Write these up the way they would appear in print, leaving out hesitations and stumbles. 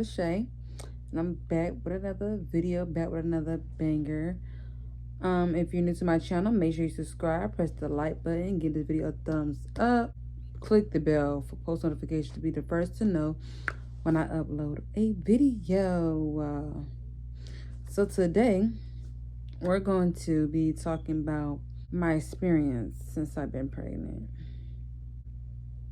Lashe'a, and I'm back with another video, back with another banger. If you're new to my channel, make sure you subscribe, press the like button, give this video a thumbs up, click the bell for post notifications to be the first to know when I upload a video. So today, we're going to be talking about my experience since I've been pregnant.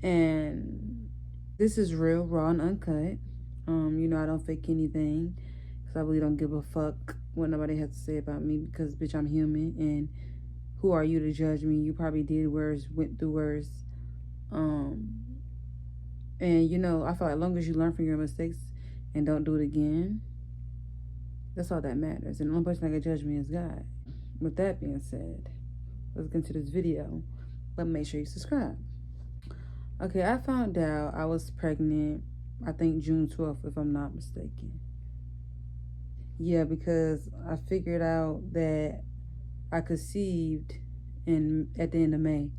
And this is real, raw, and uncut. I don't fake anything because I really don't give a fuck what nobody has to say about me because, bitch, I'm human. And who are you to judge me? You probably did worse, went through worse. And, I feel like as long as you learn from your mistakes and don't do it again, that's all that matters. And the only person that can judge me is God. With that being said, let's get into this video. But make sure you subscribe. Okay, I found out I was pregnant, I think June 12th, if I'm not mistaken. Yeah, because I figured out that I conceived at the end of May.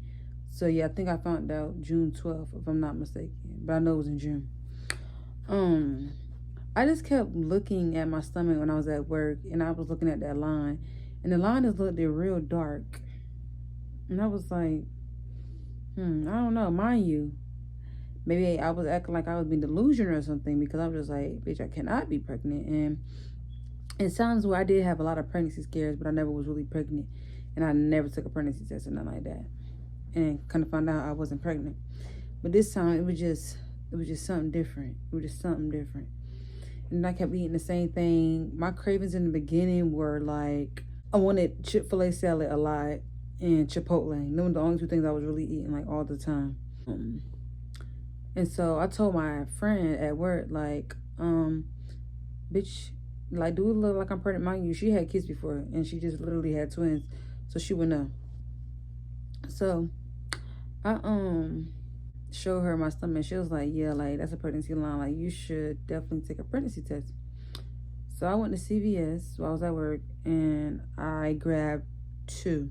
So yeah, I think I found out June 12th, if I'm not mistaken. But I know it was in June. I just kept looking at my stomach when I was at work, and I was looking at that line, and the line just looked real dark. And I was like, I don't know, mind you, maybe I was acting like I was being delusional or something, because I was just like, bitch, I cannot be pregnant. And it sounds where I did have a lot of pregnancy scares, but I never was really pregnant, and I never took a pregnancy test or nothing like that, and kind of found out I wasn't pregnant. But this time it was just something different. It was just something different. And I kept eating the same thing. My cravings in the beginning were like, I wanted Chick-fil-A salad a lot and Chipotle. Them were the only two things I was really eating like all the time. And so I told my friend at work, like, bitch, like, do it look like I'm pregnant? Mind you, she had kids before, and she just literally had twins, so she would know. So I showed her my stomach. She was like, yeah, like, that's a pregnancy line. Like, you should definitely take a pregnancy test. So I went to CVS while I was at work, and I grabbed 2.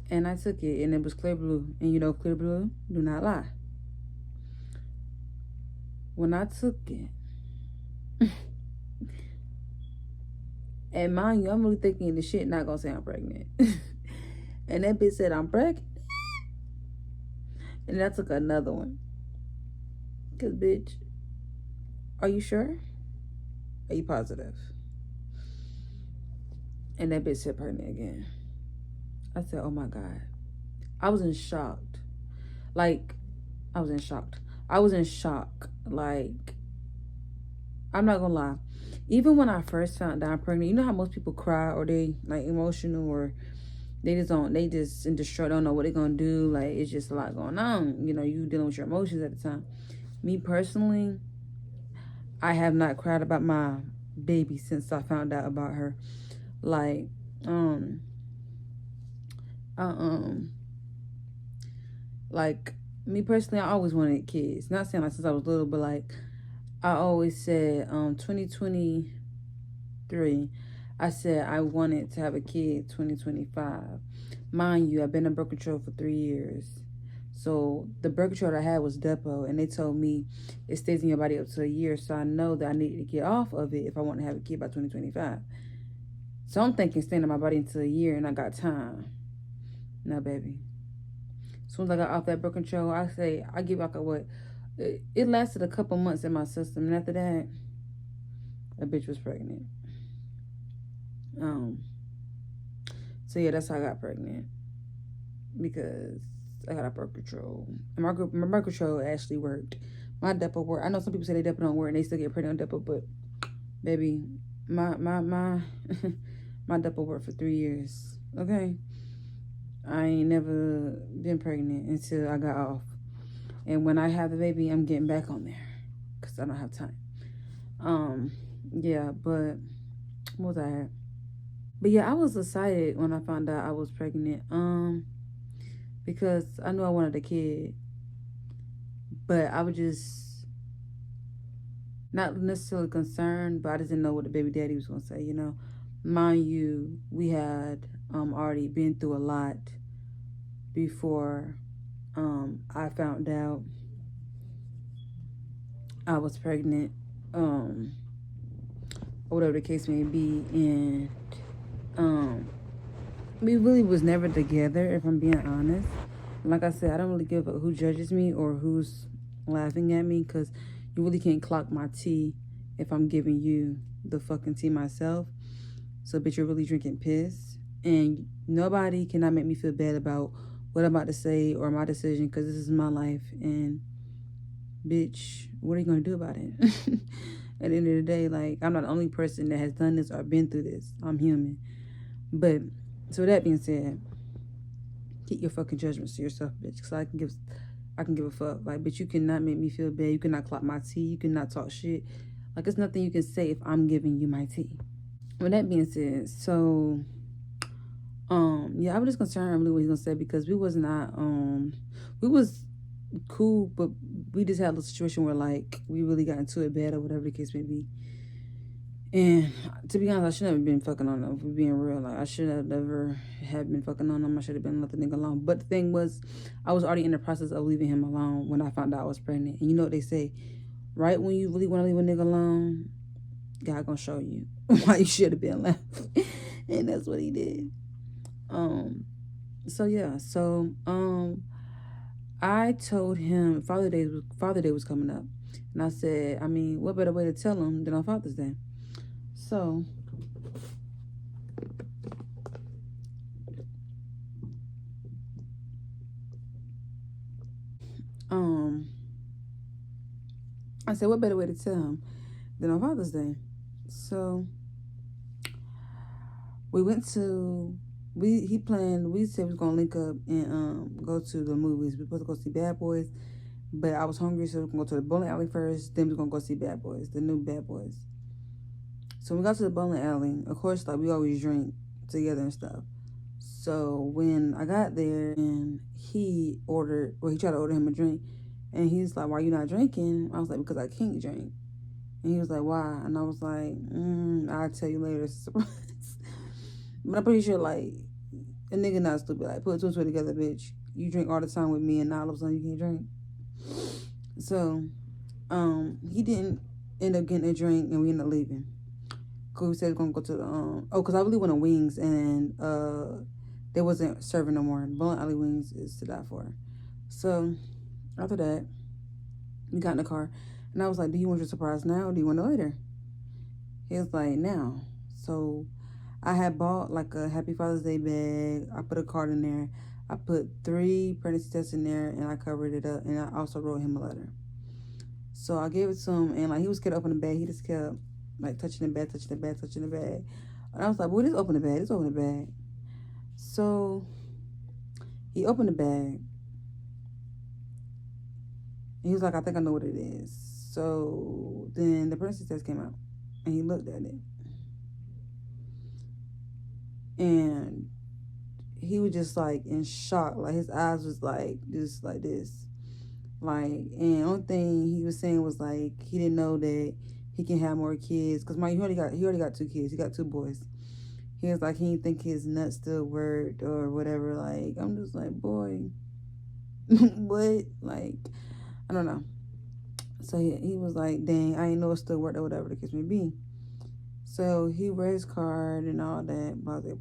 And I took it, and it was clear blue. And clear blue do not lie. When I took it, and mind you, I'm really thinking the shit not gonna say I'm pregnant. And that bitch said I'm pregnant. And I took another one. Cause bitch, are you sure? Are you positive? And that bitch said pregnant again. I said, oh my God. I was in shock. Like, I was in shock. Like, I'm not gonna lie. Even when I first found out I'm pregnant, you know how most people cry or they like emotional, or they just in distraught, don't know what they're gonna do. Like, it's just a lot going on. You dealing with your emotions at the time. Me personally, I have not cried about my baby since I found out about her. Like, like, me personally, I always wanted kids. Not saying like since I was little, but like, I always said, 2023, I said I wanted to have a kid 2025. Mind you, I've been on birth control for 3 years. So the birth control I had was Depo, and they told me it stays in your body up to a year. So I know that I needed to get off of it if I want to have a kid by 2025. So I'm thinking staying in my body until a year, and I got time. No, baby. As soon as I got off that birth control, I give like it lasted a couple months in my system, and after that, a bitch was pregnant. So yeah, that's how I got pregnant, because I got a birth control, and my birth control actually worked. My Depo worked. I know some people say they Depo don't work and they still get pregnant on Depo, but baby, my my Depo worked for 3 years. Okay, I ain't never been pregnant until I got off. And when I have the baby, I'm getting back on there because I don't have time. Yeah, but what was I at? But yeah, I was excited when I found out I was pregnant. Because I knew I wanted a kid. But I was just not necessarily concerned, but I just didn't know what the baby daddy was gonna say, Mind you, we had already been through a lot before I found out I was pregnant. or whatever the case may be. And um, we really was never together, if I'm being honest. Like I said, I don't really give a who judges me or who's laughing at me, because you really can't clock my tea if I'm giving you the fucking tea myself. So, bitch, you're really drinking piss. And nobody cannot make me feel bad about what I'm about to say or my decision, because this is my life. And, bitch, what are you going to do about it? At the end of the day, like, I'm not the only person that has done this or been through this. I'm human. But, so that being said, keep your fucking judgments to yourself, bitch. Because I can give a fuck. Like, bitch, you cannot make me feel bad. You cannot clock my tea. You cannot talk shit. Like, there's nothing you can say if I'm giving you my tea. With that being said, so yeah, I was just concerned really what he's gonna say, because we was not we was cool, but we just had a situation where like we really got into it bad or whatever the case may be. And to be honest, I should have been fucking on him, for being real. Like, I should have never have been fucking on him. I should have been let the nigga alone. But the thing was, I was already in the process of leaving him alone when I found out I was pregnant. And you know what they say, right when you really want to leave a nigga alone, God gonna show you why you should have been left. And that's what he did. So yeah, so I told him Father Day was coming up, and I said, I mean, what better way to tell him than on Father's Day? So I said, what better way to tell him than on Father's Day? So we went to he planned. We said we was gonna link up and go to the movies. We were supposed to go see Bad Boys, but I was hungry, so we gonna go to the bowling alley first. Then we gonna go see Bad Boys, the new Bad Boys. So when we got to the bowling alley, of course, like we always drink together and stuff. So when I got there and he tried to order him a drink, and he's like, "Why you not drinking?" I was like, "Because I can't drink." And he was like, "Why?" And I was like, "I'll tell you later. It's a surprise." But I'm pretty sure, like, a nigga not stupid. Like, put two and two together, bitch. You drink all the time with me, and now all of a sudden you can't drink. So, he didn't end up getting a drink, and we ended up leaving. Cause we said we were gonna go to the cause I really wanted wings, and they wasn't serving no more. Bowling alley wings is to die for. So after that, we got in the car, and I was like, "Do you want your surprise now, or do you want it later?" He was like, "Now." So I had bought like a Happy Father's Day bag. I put a card in there. I put 3 pregnancy tests in there, and I covered it up, and I also wrote him a letter. So I gave it to him, and like he was scared to open the bag. He just kept like touching the bag. And I was like, "Boy, just open the bag. So he opened the bag. And he was like, "I think I know what it is." So then the pregnancy test came out, and he looked at it. And he was just like in shock. Like his eyes was like just like this. Like, and the only thing he was saying was like he didn't know that he can have more kids. Cause he already got 2 kids. He got 2 boys. He was like, he didn't think his nuts still worked or whatever. Like, I'm just like, boy, what? Like, I don't know. So he was like, dang, I ain't know it still worked or whatever the case may be. So he read his card and all that, blase.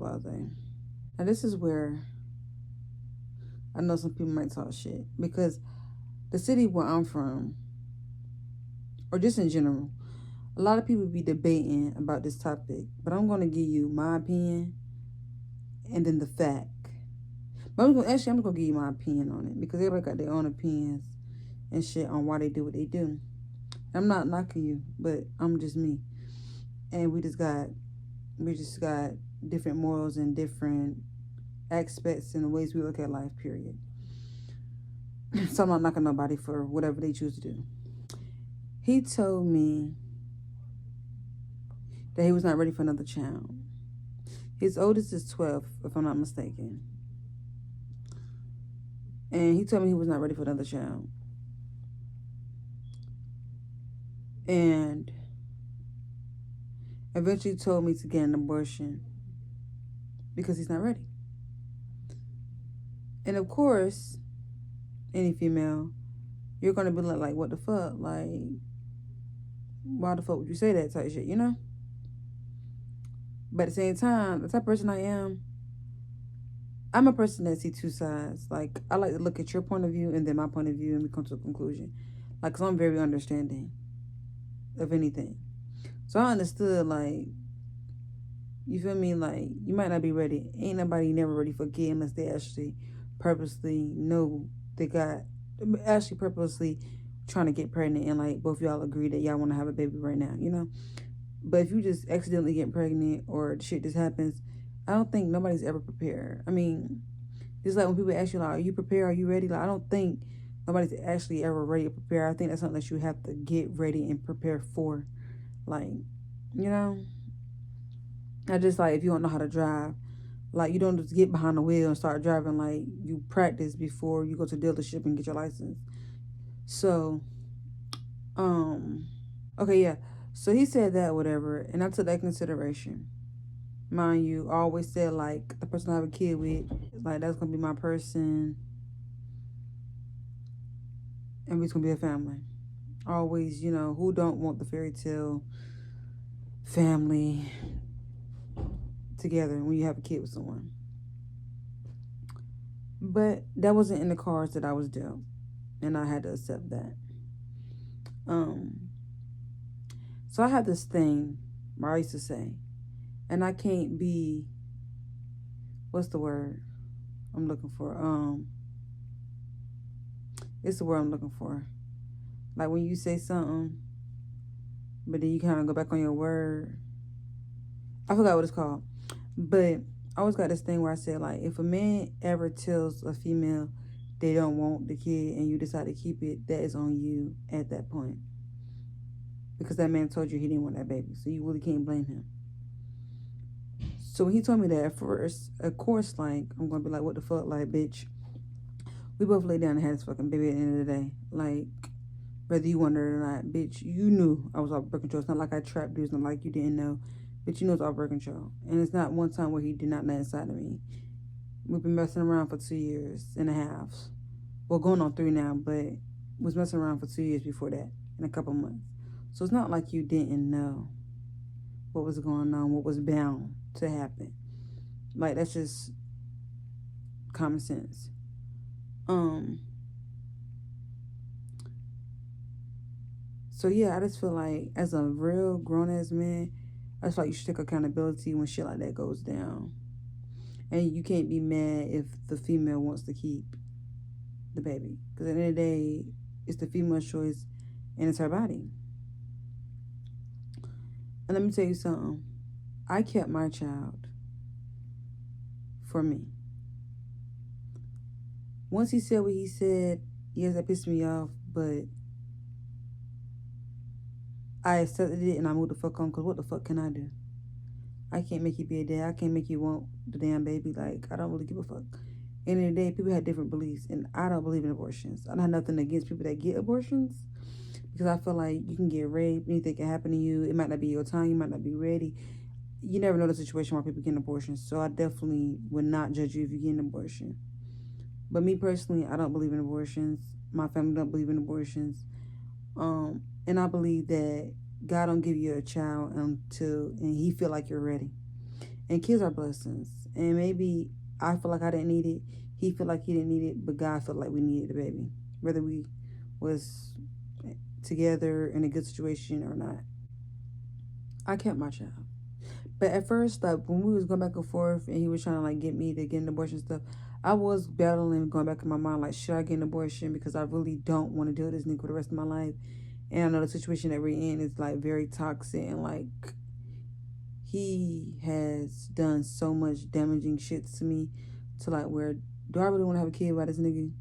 Now this is where I know some people might talk shit, because the city where I'm from, or just in general, a lot of people be debating about this topic, but I'm going to give you my opinion and then the fact. But I'm going to give you my opinion on it, because everybody got their own opinions and shit on why they do what they do. I'm not knocking you, but I'm just me. And we just got different morals and different aspects and the ways we look at life, period. So I'm not knocking nobody for whatever they choose to do. He told me that he was not ready for another child. His oldest is 12, if I'm not mistaken. And he told me he was not ready for another child. And eventually told me to get an abortion because he's not ready. And of course, any female, you're going to be like, what the fuck? Like, why the fuck would you say that type of shit, you know? But at the same time, the type of person I am, I'm a person that sees two sides. Like, I like to look at your point of view and then my point of view and we come to a conclusion. Like, because I'm very understanding of anything. So I understood, like, you feel me? Like, you might not be ready. Ain't nobody never ready for a kid unless they actually purposely know they got, actually purposely trying to get pregnant and, like, both y'all agree that y'all want to have a baby right now, you know? But if you just accidentally get pregnant or shit just happens, I don't think nobody's ever prepared. I mean, just like when people ask you, like, are you prepared? Are you ready? Like, I don't think nobody's actually ever ready to prepare. I think that's something that you have to get ready and prepare for. Like, you know? I just like if you don't know how to drive, like you don't just get behind the wheel and start driving. Like you practice before you go to the dealership and get your license. So, um, okay, yeah. So he said that whatever, and I took that into consideration. Mind you, I always said like the person I have a kid with, like that's gonna be my person, and we're gonna be a family. Always, you know, who don't want the fairy tale family together when you have a kid with someone. But that wasn't in the cards that I was dealt, and I had to accept that. Um, so I had this thing where I used to say, and I can't be, what's the word I'm looking for? It's the word I'm looking for. Like when you say something, but then you kind of go back on your word. I forgot what it's called, but I always got this thing where I said like, if a man ever tells a female they don't want the kid and you decide to keep it, that is on you at that point. Because that man told you he didn't want that baby. So you really can't blame him. So when he told me that at first, of course, like, I'm going to be like, what the fuck? Like, bitch, we both laid down and had this fucking baby at the end of the day. Like, whether you wanted it or not, bitch, you knew I was off birth control. It's not like I trapped you. It's not like you didn't know. But you know it's off birth control. And it's not one time where he did not nut inside of me. We've been messing around for 2.5 years. Well, going on 3 now, but was messing around for 2 years before that in a couple months. So it's not like you didn't know what was going on, what was bound to happen. Like, that's just common sense. So yeah, I just feel like as a real grown ass man, I just feel like you should take accountability when shit like that goes down. And you can't be mad if the female wants to keep the baby. Because at the end of the day, it's the female's choice and it's her body. And let me tell you something. I kept my child for me. Once he said what he said, yes, that pissed me off, but I accepted it and I moved the fuck on because what the fuck can I do? I can't make you be a dad. I can't make you want the damn baby. Like, I don't really give a fuck. End of the day, people have different beliefs, and I don't believe in abortions. I don't have nothing against people that get abortions because I feel like you can get raped, anything can happen to you. It might not be your time, you might not be ready. You never know the situation where people get an abortion, so I definitely would not judge you if you get an abortion. But me personally, I don't believe in abortions. My family don't believe in abortions. And I believe that God don't give you a child until and he feel like you're ready. And kids are blessings. And maybe I feel like I didn't need it. He feel like he didn't need it, but God felt like we needed a baby. Whether we was together in a good situation or not. I kept my child. But at first, like when we was going back and forth and he was trying to like get me to get an abortion stuff, I was battling going back in my mind like, should I get an abortion? Because I really don't want to deal with this nigga for the rest of my life. And I know the situation that we're in is like very toxic and like he has done so much damaging shit to me to like where do I really want to have a kid by this nigga?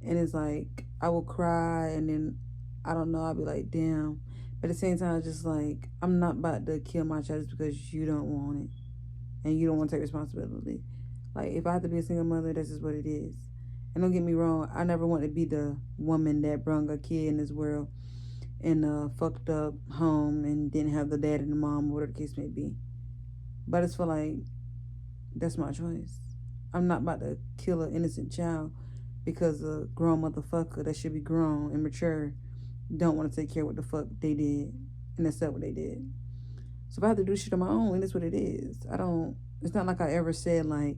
And it's like I will cry and then I don't know, I'll be like, damn. But at the same time, it's just like I'm not about to kill my child just because you don't want it and you don't want to take responsibility. Like if I have to be a single mother, this is what it is. And don't get me wrong, I never want to be the woman that brung a kid in this world in a fucked up home and didn't have the dad and the mom, whatever the case may be. But I just feel like that's my choice. I'm not about to kill an innocent child because a grown motherfucker that should be grown and mature don't want to take care of what the fuck they did and accept what they did. So if I have to do shit on my own, and that's what it is. I don't. It's not like I ever said like,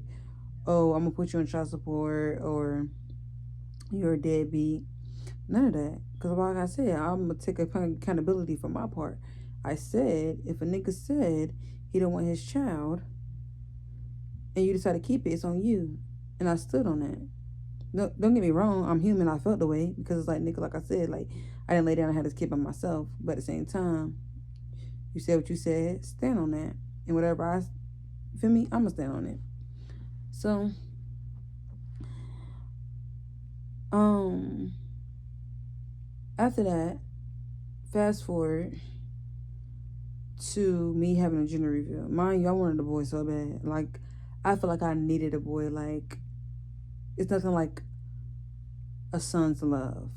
oh, I'm gonna put you on child support or you're a deadbeat. None of that. Because like I said, I'm gonna take accountability for my part. I said if a nigga said he don't want his child and you decide to keep it, it's on you. And I stood on that. No, don't get me wrong. I'm human. I felt the way because it's like nigga, like I said, like I didn't lay down and had this kid by myself. But at the same time, you said what you said. Stand on that. And whatever I feel me, I'm gonna stand on it. So, after that, fast forward to me having a gender reveal. Mind you, I wanted a boy so bad. Like, I feel like I needed a boy. Like, it's nothing like a son's love.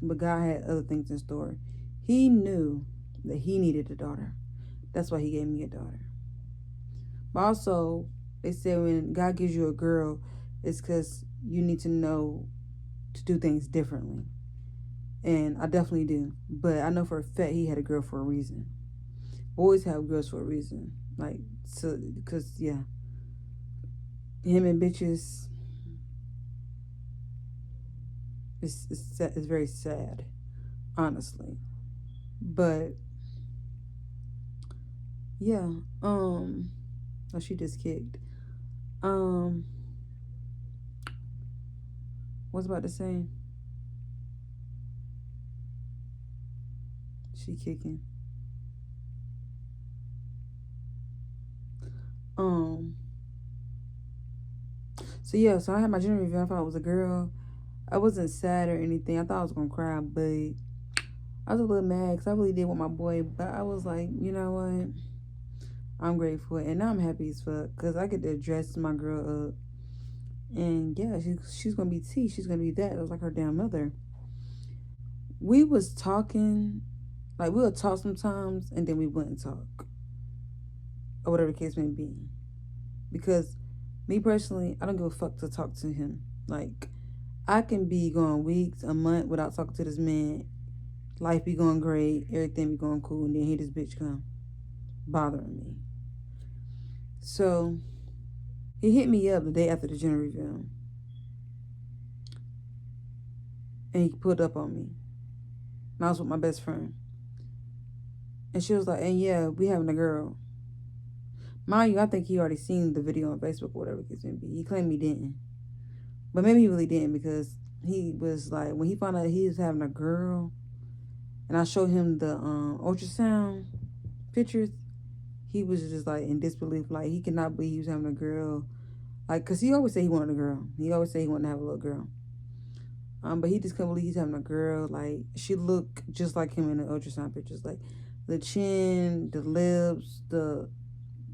But God had other things in store. He knew that he needed a daughter. That's why he gave me a daughter. But also, they say when God gives you a girl, it's because you need to know to do things differently. And I definitely do. But I know for a fact he had a girl for a reason. Boys have girls for a reason. Like, so, because, yeah. Him and bitches, it's very sad, honestly. But, yeah. Oh, she just kicked. What's about to say? She kicking. So yeah, so I had my gender reveal. I thought it was a girl. I wasn't sad or anything. I thought I was gonna cry, but I was a little mad because I really did want my boy. But I was like, you know what? I'm grateful, and now I'm happy as fuck because I get to dress my girl up. And yeah, she's gonna be T. She's gonna be that. It was like her damn mother. We was talking, like we'll talk sometimes, and then we wouldn't talk, or whatever the case may be. Because me personally, I don't give a fuck to talk to him. Like, I can be going weeks, a month without talking to this man. Life be going great, everything be going cool, and then here this bitch come bothering me. So he hit me up the day after the gender reveal, and he pulled up on me. And I was with my best friend, and she was like, "And yeah, we having a girl." Mind you, I think he already seen the video on Facebook or whatever it case may be. He claimed he didn't, but maybe he really didn't because he was like, when he found out he was having a girl, and I showed him the ultrasound pictures, he was just like in disbelief, like he cannot believe he was having a girl, like because he always said he wanted a girl. He always said he wanted to have a little girl. But he just couldn't believe he's having a girl. Like she looked just like him in the ultrasound pictures, like the chin, the lips, the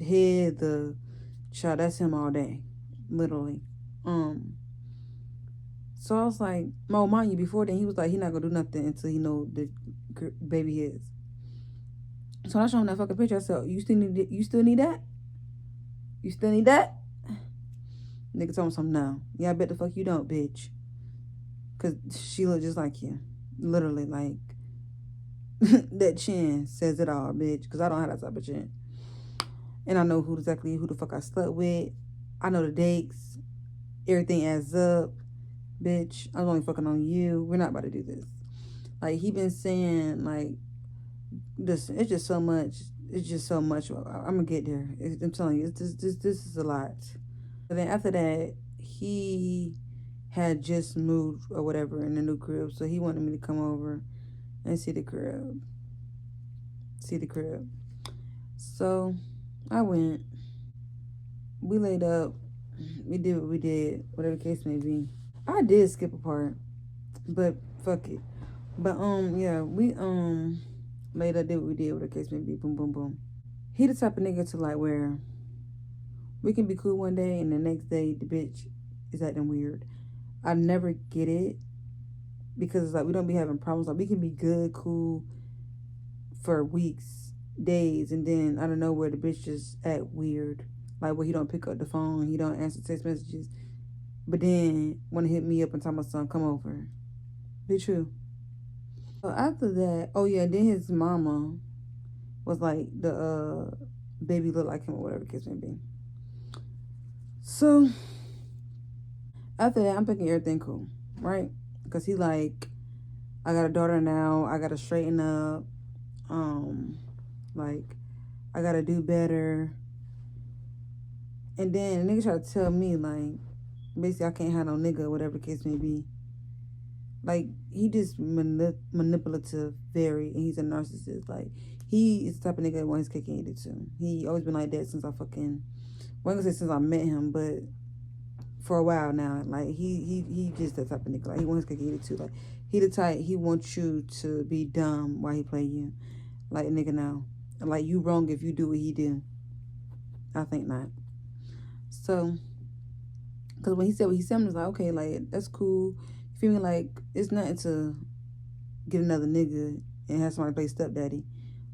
head, the child. That's him all day, literally. So I was like, "Mo, mind you, before then he was like, he not gonna do nothing until he know the baby is." So I showed him that fucking picture. I said, "You still need it? You still need that? You still need that?" Nigga told me something. No, yeah, I bet the fuck you don't, bitch. Cause she look just like you, literally. Like that chin says it all, bitch. Cause I don't have that type of chin, and I know who the fuck I slept with. I know the dates. Everything adds up, bitch. I'm only fucking on you. We're not about to do this. Like he been saying, like this. It's just so much. It's just so much. I'm gonna get there. I'm telling you, this is a lot. But then after that, he had just moved or whatever in the new crib, so he wanted me to come over and see the crib. So I went. We laid up. We did what we did, whatever the case may be. I did skip a part, but fuck it. But yeah, we laid up, did what we did, whatever the case may be. Boom, boom, boom. He the type of nigga to like where we can be cool one day and the next day the bitch is acting weird. I never get it because it's like we don't be having problems. Like we can be good, cool for weeks, days, and then I don't know where the bitch just act weird. Like where he don't pick up the phone, he don't answer text messages, but then want to hit me up and tell my son come over. Be true. So after that, oh yeah, then his mama was like the baby looked like him or whatever the case may be. So after that, I'm thinking everything cool, right? Because he like, I got a daughter now. I gotta straighten up. Like I gotta do better. And then the nigga try to tell me like, basically I can't have no nigga, whatever the case may be. Like he just manipulative, very, and he's a narcissist. Like he is the type of nigga that wants his cake and eat it too. He always been like that since I fucking, well, I'm gonna say since I met him, but for a while now. Like he just that type of nigga. Like he wants his cake and eat it too. Like he the type, he wants you to be dumb while he play you. Like nigga now, like you wrong if you do what he do. I think not. So, cause when he said what he said, I was like, okay, like that's cool. You feel me? Like it's nothing to get another nigga and have somebody play stepdaddy.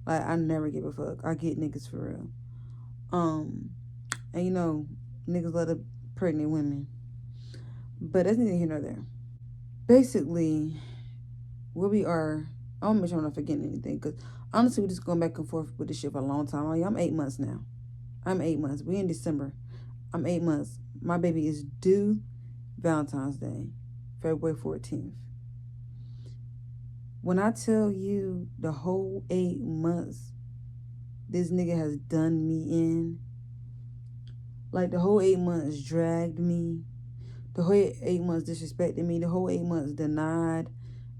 Like I never give a fuck. I get niggas for real. And you know, niggas love the pregnant women. But that's neither here nor there. Basically, where we are, I want to make sure I'm not forgetting anything. Because honestly, we're just going back and forth with this shit for a long time. I'm 8 months now. I'm 8 months. We in December. I'm 8 months. My baby is due Valentine's Day, February 14th. When I tell you the whole 8 months this nigga has done me in, like the whole 8 months dragged me, the whole 8 months disrespected me, the whole 8 months denied,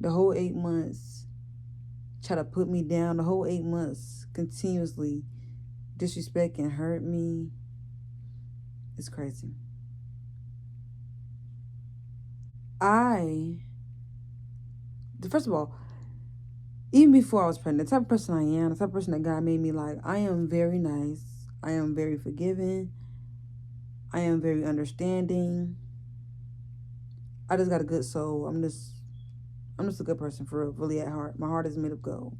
the whole 8 months try to put me down, the whole 8 months continuously disrespect and hurt me. It's crazy. First of all, even before I was pregnant, the type of person I am, the type of person that God made me like, I am very nice. I am very forgiving. I am very understanding. I just got a good soul. I'm just a good person for real, really at heart. My heart is made of gold.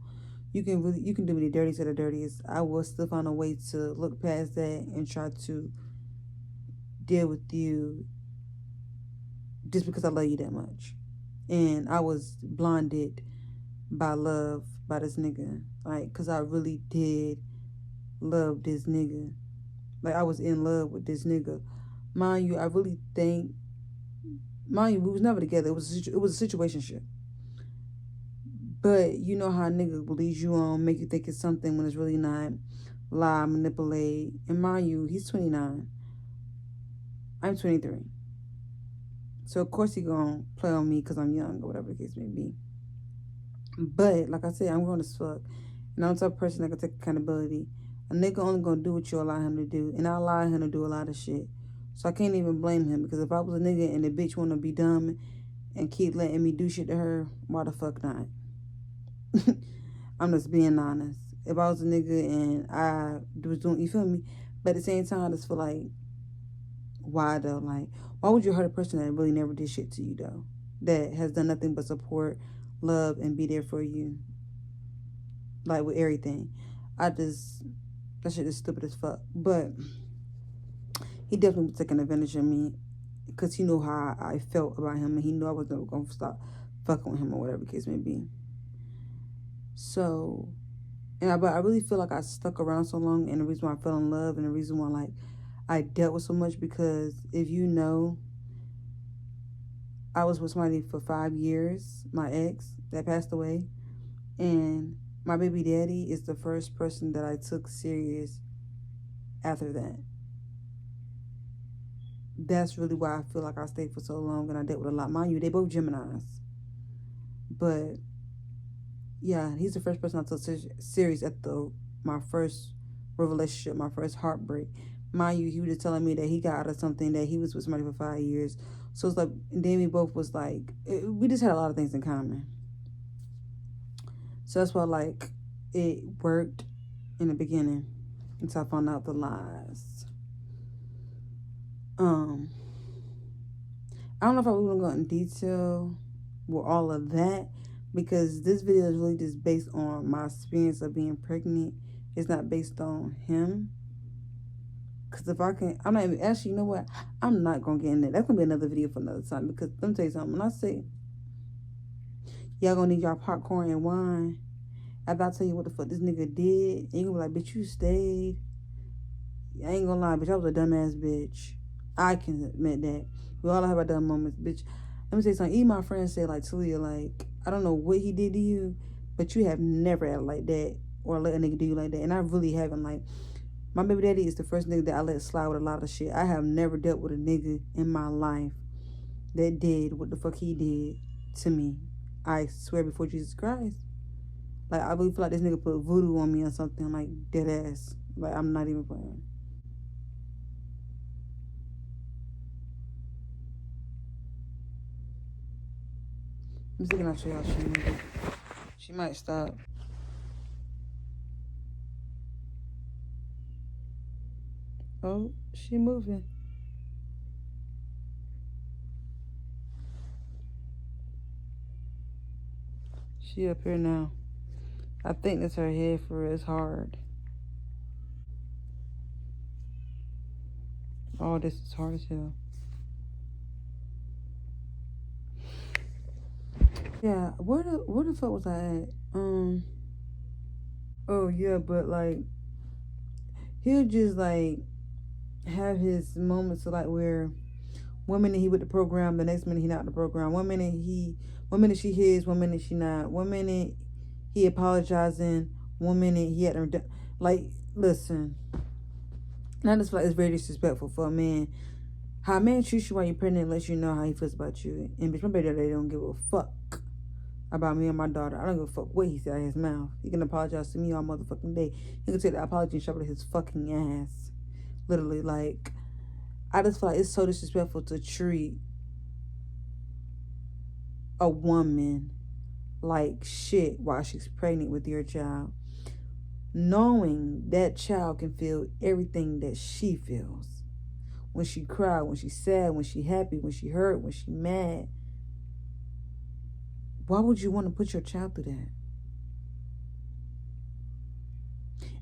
You can do me the dirtiest of the dirtiest. I will still find a way to look past that and try to deal with you just because I love you that much. And I was blinded by love by this nigga. Like, cause I really did love this nigga. Like I was in love with this nigga. Mind you, I really think, mind you, we was never together. It was a situationship. But you know how a nigga will lead you on, make you think it's something when it's really not. Lie, manipulate. And mind you, he's 29. I'm 23. So of course he gonna play on me because I'm young or whatever the case may be. But like I said, I'm grown as fuck. And I'm the type of person that can take accountability. A nigga only gonna do what you allow him to do. And I allow him to do a lot of shit. So I can't even blame him, because if I was a nigga and the bitch wanna be dumb and keep letting me do shit to her, why the fuck not? I'm just being honest. If I was a nigga and I was doing, you feel me? But at the same time, I just feel like, why though? Like, why would you hurt a person that really never did shit to you though? That has done nothing but support, love, and be there for you. Like with everything. That shit is stupid as fuck. But he definitely was taking advantage of me, because he knew how I felt about him, and he knew I was never gonna stop fucking with him or whatever the case may be. So, but I really feel like I stuck around so long, and the reason why I fell in love, and the reason why like I dealt with so much, because if you know, I was with somebody for 5 years, my ex that passed away, and my baby daddy is the first person that I took serious after that. That's really why I feel like I stayed for so long and I dealt with a lot. Mind you, they both Geminis. But yeah, he's the first person I took serious at my first relationship, my first heartbreak. Mind you, he was just telling me that he got out of something, that he was with somebody for 5 years. So it's like, and then we both was like, we just had a lot of things in common. So that's why like it worked in the beginning until I found out the lies. I don't know if I was gonna go in detail with all of that, because this video is really just based on my experience of being pregnant. It's not based on him. Because if I can, I'm not even, actually, you know what? I'm not going to get in there. That's going to be another video for another time. Because let me tell you something. When I say, Y'all gonna need y'all popcorn and wine. After I tell you what the fuck this nigga did, and you gonna be like, bitch, you stayed. I ain't gonna lie, bitch, I was a dumbass bitch. I can admit that. We all have our dumb moments, bitch. Let me say something. Even my friends say, like, Talia, like, I don't know what he did to you, but you have never acted like that or let a nigga do you like that. And I really haven't. Like, my baby daddy is the first nigga that I let slide with a lot of shit. I have never dealt with a nigga in my life that did what the fuck he did to me. I swear before Jesus Christ. Like, I really feel like this nigga put voodoo on me or something, like, dead ass. Like, I'm not even playing. I'm thinking I'll show y'all she moving. She might stop. Oh, she moving. She up here now. I think that's her head for real. It's hard. All this is hard as hell. Yeah, where the fuck was I at? Oh yeah, but like he'll just like have his moments of like where one minute he with the program, the next minute he not the program. One minute she his, one minute she not. One minute he apologizing, one minute he had to like listen. And I just feel like it's very disrespectful for a man. How a man treats you while you're pregnant lets you know how he feels about you. And bitch, my baby daddy don't give a fuck about me and my daughter. I don't give a fuck what he said out of his mouth. He can apologize to me all motherfucking day. He can take the apology and shove it in his fucking ass. Literally, like, I just feel like it's so disrespectful to treat a woman like shit while she's pregnant with your child, knowing that child can feel everything that she feels. When she cried, when she's sad, when she happy, when she hurt, when she mad. Why would you want to put your child through that?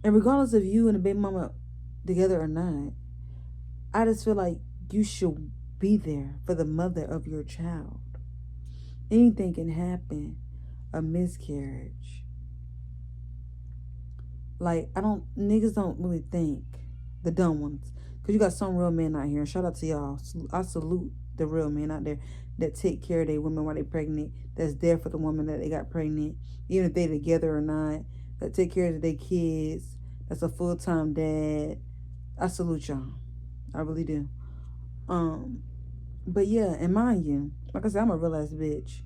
And regardless of you and the baby mama together or not, I just feel like you should be there for the mother of your child. Anything can happen. A miscarriage. Like, niggas don't really think. The dumb ones. Because you got some real men out here. And shout out to y'all. I salute the real men out there that take care of their women while they're pregnant. That's there for the woman that they got pregnant. Even if they together or not. That take care of their kids. That's a full-time dad. I salute y'all. I really do. But yeah, and mind you, like I said, I'm a real ass bitch.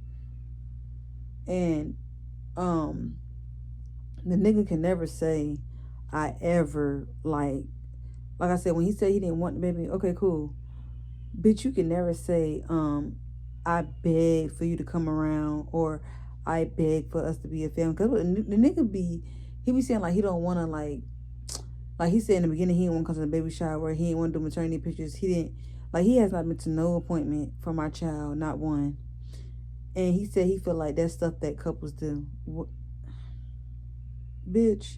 And the nigga can never say I ever like I said, when he said he didn't want the baby, okay, cool. Bitch, you can never say, I beg for you to come around or I beg for us to be a family. Because the nigga he be saying like he don't want to like he said in the beginning he didn't want to come to the baby shower. He didn't want to do maternity pictures. He has not been to no appointment for my child, not one. And he said he feel like that's stuff that couples do. Bitch,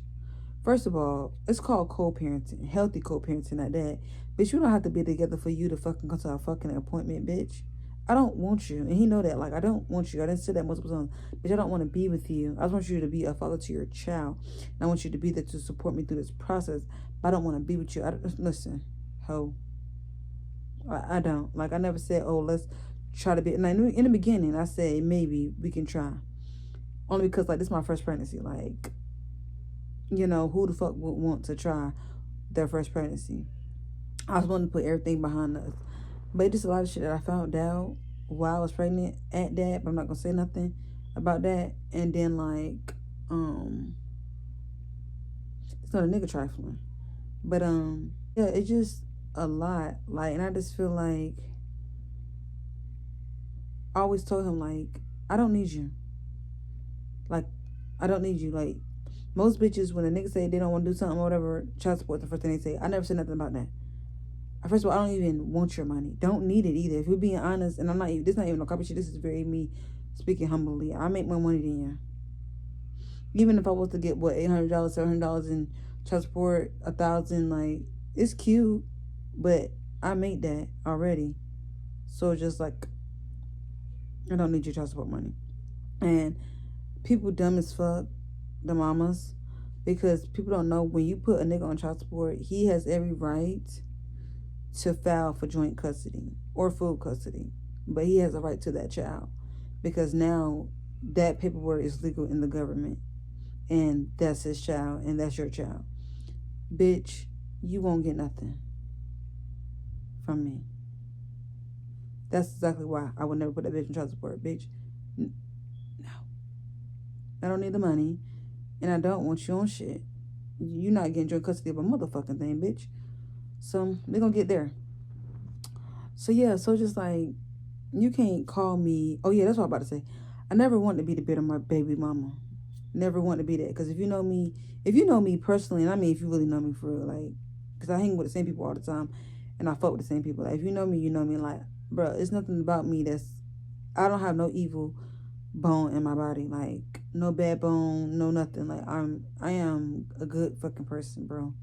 first of all, it's called co-parenting. Healthy co-parenting, not that. Bitch, you don't have to be together for you to fucking come to a fucking appointment, bitch. I don't want you. And he know that. Like, I don't want you. I didn't say that multiple times. Bitch, I don't want to be with you. I just want you to be a father to your child. And I want you to be there to support me through this process. But I don't want to be with you. Listen, ho. I don't. Like, I never said, oh, let's try to be. And I knew in the beginning, I said, maybe we can try. Only because, like, this is my first pregnancy. Like, you know, who the fuck would want to try their first pregnancy? I was wanting to put everything behind us. But it's just a lot of shit that I found out while I was pregnant at that, but I'm not gonna say nothing about that. And then like, it's not a nigga trifling. But yeah, it's just a lot. Like, and I just feel like I always told him like, I don't need you. Like, I don't need you. Like, most bitches, when a nigga say they don't want to do something or whatever, child support the first thing they say. I never said nothing about that. First of all, I don't even want your money. Don't need it either. If we're being honest, and this is not even no copy shit. This is very me speaking humbly. I make more money than you. Even if I was to get what $800, $700 in child support, $1,000, like it's cute, but I make that already. So just like, I don't need your child support money. And people dumb as fuck, the mamas, because people don't know when you put a nigga on child support, he has every right to file for joint custody or full custody, but he has a right to that child because now that paperwork is legal in the government, and that's his child and that's your child. Bitch, you won't get nothing from me. That's exactly why I would never put that bitch in child support. Bitch, no. I don't need the money, and I don't want you on shit. You're not getting joint custody of a motherfucking thing, bitch. So they're gonna get there. So yeah, so just like, you can't call me. Oh yeah, that's what I'm about to say. I never wanted to be the bit of my baby mama. Never wanted to be that. Because if you know me personally, and I mean if you really know me for real, like, because I hang with the same people all the time, and I fuck with the same people. Like, if you know me, you know me. Like, bro, it's nothing about me I don't have no evil bone in my body. Like, no bad bone, no nothing. Like, I am a good fucking person, bro.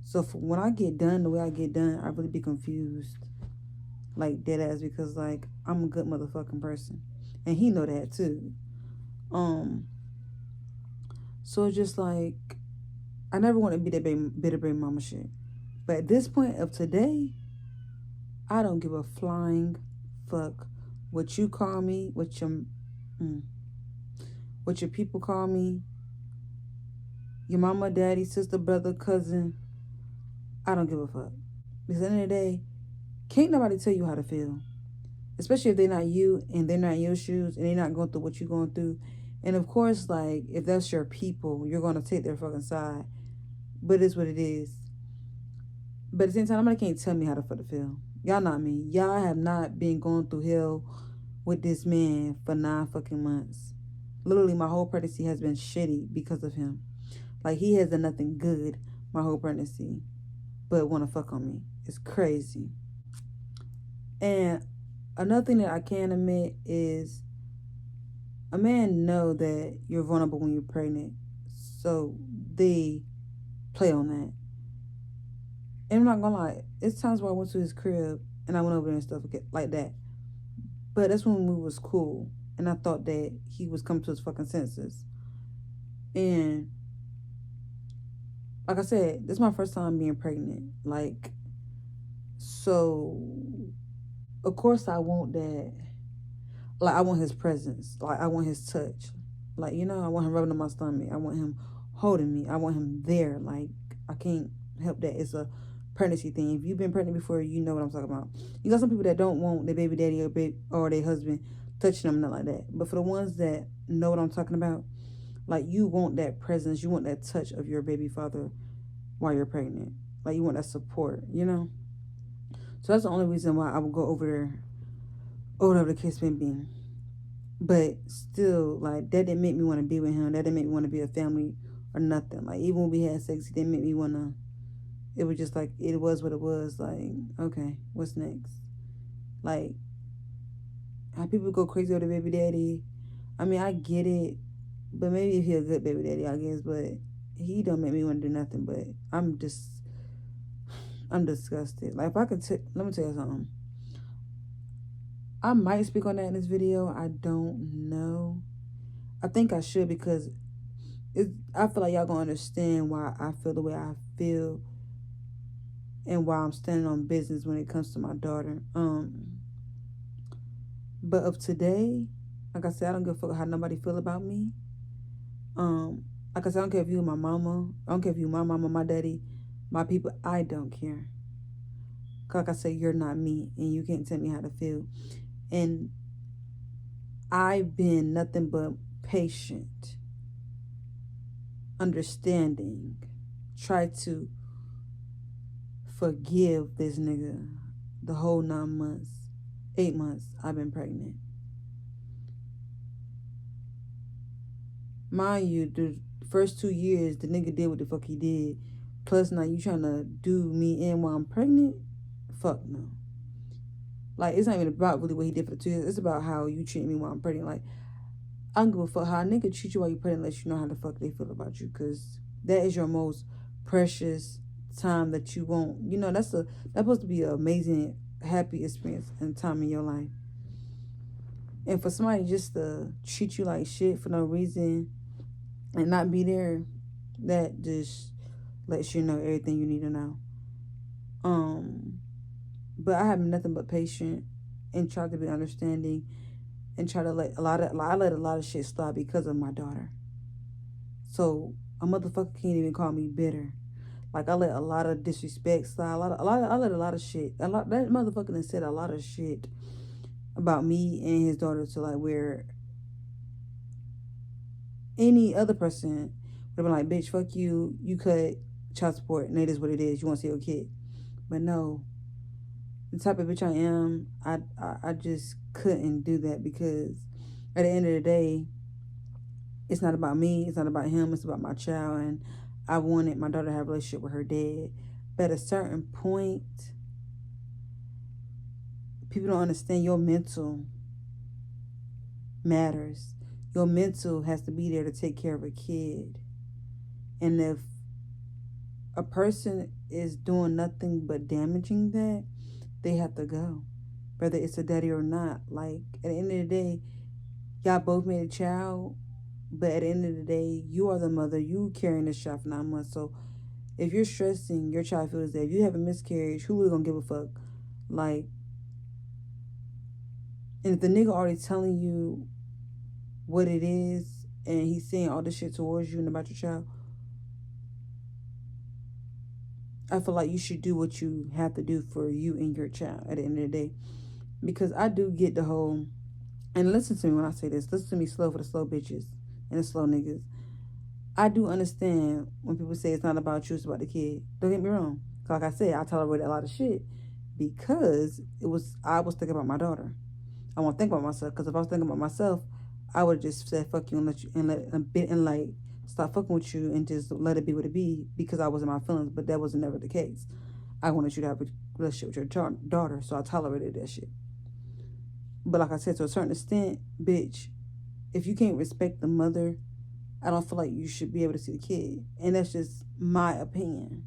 So when I get done the way I get done, I really be confused. Like, dead ass, because like, I'm a good motherfucking person. And he know that too. So it's just like, I never want to be that bitter baby mama shit. But at this point of today, I don't give a flying fuck what you call me, what your people call me, your mama, daddy, sister, brother, cousin. I don't give a fuck. Because at the end of the day, can't nobody tell you how to feel. Especially if they're not you and they're not in your shoes and they're not going through what you're going through. And of course, like, if that's your people, you're going to take their fucking side. But it's what it is. But at the same time, nobody can't tell me how to fucking feel. Y'all not me. Y'all have not been going through hell with this man for 9 fucking months. Literally, my whole pregnancy has been shitty because of him. Like, he has done nothing good my whole pregnancy, but want to fuck on me. It's crazy. And another thing that I can admit is, a man know that you're vulnerable when you're pregnant, so they play on that. And I'm not gonna lie, it's times where I went to his crib and I went over there and stuff like that. But that's when we was cool, and I thought that he was coming to his fucking senses. And like I said, this is my first time being pregnant. Like, so of course I want that. Like, I want his presence. Like, I want his touch. Like, you know, I want him rubbing on my stomach. I want him holding me. I want him there. Like, I can't help that. It's a pregnancy thing. If you've been pregnant before, you know what I'm talking about. You got some people that don't want their baby daddy or their husband touching them, not like that. But for the ones that know what I'm talking about, like, you want that presence. You want that touch of your baby father while you're pregnant. Like, you want that support, you know? So that's the only reason why I would go over there, or whatever the case may be. But still, like, that didn't make me want to be with him. That didn't make me want to be a family or nothing. Like, even when we had sex, it didn't make me want to. It was just like, it was what it was. Like, okay, what's next? Like, how people go crazy over the baby daddy. I mean, I get it. But maybe if he a good baby daddy, I guess. But he don't make me want to do nothing. But I'm disgusted. Like, if I could let me tell you something. I might speak on that in this video. I don't know. I think I should, because I feel like y'all gonna understand why I feel the way I feel and why I'm standing on business when it comes to my daughter. But of today, like I said, I don't give a fuck how nobody feel about me. Like I said, I don't care if you my mama. I don't care if you my mama, my daddy, my people. I don't care. Like I said, you're not me, and you can't tell me how to feel. And I've been nothing but patient, understanding, try to forgive this nigga the whole 9 months, 8 months I've been pregnant. Mind you, the first 2 years, the nigga did what the fuck he did. Plus, now you trying to do me in while I'm pregnant? Fuck no. Like, it's not even about really what he did for the 2 years. It's about how you treat me while I'm pregnant. Like, I don't give a fuck how a nigga treat you while you're pregnant unless you know how the fuck they feel about you. Because that is your most precious time that you want. You know, that's supposed to be an amazing, happy experience and time in your life. And for somebody just to treat you like shit for no reason and not be there, that just lets you know everything you need to know. Um, but I have nothing but patience and try to be understanding and try to I let a lot of shit slide because of my daughter. So a motherfucker can't even call me bitter. Like I let a lot of disrespect slide. I let a lot of shit. A lot that motherfucker done said a lot of shit about me and his daughter to like where any other person would have been like, bitch, fuck you. You cut child support and it is what it is. You want to see your kid. But no, the type of bitch I am, I just couldn't do that because at the end of the day, it's not about me. It's not about him. It's about my child. And I wanted my daughter to have a relationship with her dad. But at a certain point, people don't understand your mental matters. Your mental has to be there to take care of a kid. And if a person is doing nothing but damaging that, they have to go. Whether it's a daddy or not. Like, at the end of the day, y'all both made a child. But at the end of the day, you are the mother. You carrying this child for 9 months. So if you're stressing, your child feels that if you have a miscarriage, who really gonna give a fuck? Like, and if the nigga already telling you what it is and he's saying all this shit towards you and about your child, I feel like you should do what you have to do for you and your child at the end of the day. Because I do get the whole, and listen to me when I say this, listen to me slow for the slow bitches and the slow niggas. I do understand when people say it's not about you, it's about the kid. Don't get me wrong. Like I said, I tolerated a lot of shit because I was thinking about my daughter. I won't think about myself because if I was thinking about myself, I would have just said fuck you and let you and like stop fucking with you and just let it be what it be because I was in my feelings. But that was never the case. I wanted you to have a relationship with your daughter, so I tolerated that shit. But like I said, to a certain extent, bitch, if you can't respect the mother, I don't feel like you should be able to see the kid. And that's just my opinion.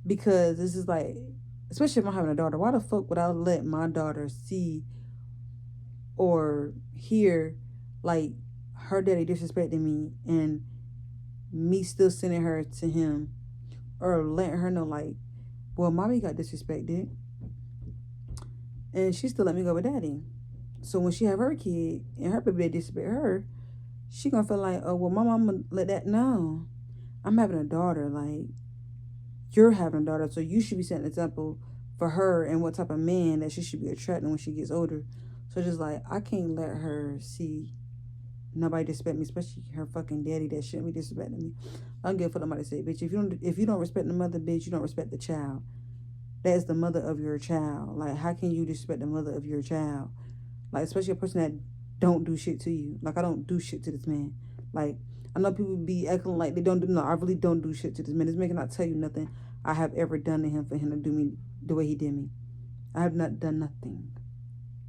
Because this is like, especially if I'm having a daughter, why the fuck would I let my daughter see or hear like her daddy disrespecting me and me still sending her to him or letting her know like, well, mommy got disrespected and she still let me go with daddy. So when she have her kid and her baby daddy disrespect her, she gonna feel like, oh, well, my mama let that know. I'm having a daughter, like, you're having a daughter, so you should be setting an example for her and what type of man that she should be attracting when she gets older. So just like, I can't let her see nobody disrespect me, especially her fucking daddy that shouldn't be disrespecting me. I don't give a fuck somebody say, bitch, if you don't respect the mother, bitch, you don't respect the child. That is the mother of your child. Like, how can you disrespect the mother of your child? Like, especially a person that don't do shit to you. Like, I don't do shit to this man. Like, I know people be acting like they don't do. No, I really don't do shit to this man. This man cannot tell you nothing I have ever done to him for him to do me the way he did me. I have not done nothing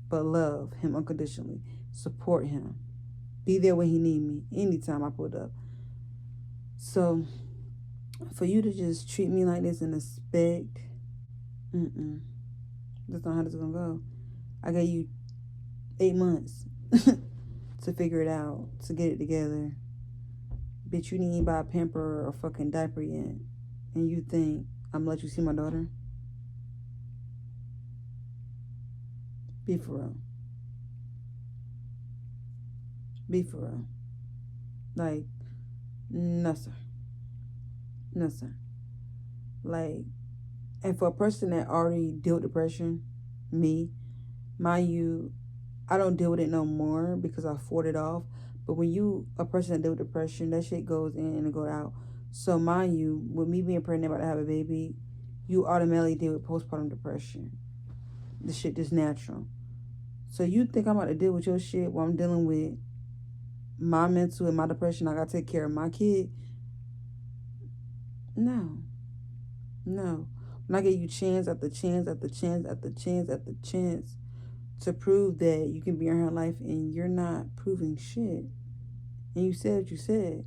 but love him unconditionally, support him, be there when he need me, anytime I put up. So, for you to just treat me like this and expect, that's not how this is gonna go. I gave you 8 months to figure it out, to get it together. Bitch, you didn't even buy a pamper or a fucking diaper yet. And you think I'm gonna let you see my daughter? Be for real. Be for real. Like, no, sir. No, sir. Like, and for a person that already dealt with depression, me, mind you, I don't deal with it no more because I fought it off. But when you, a person that deal with depression, that shit goes in and goes out. So mind you, with me being pregnant about to have a baby, you automatically deal with postpartum depression. The shit just natural. So you think I'm about to deal with your shit while I'm dealing with my mental and my depression? I gotta take care of my kid. No. When I give you chance after chance after chance after chance after chance to prove that you can be in her life and you're not proving shit. And you said what you said.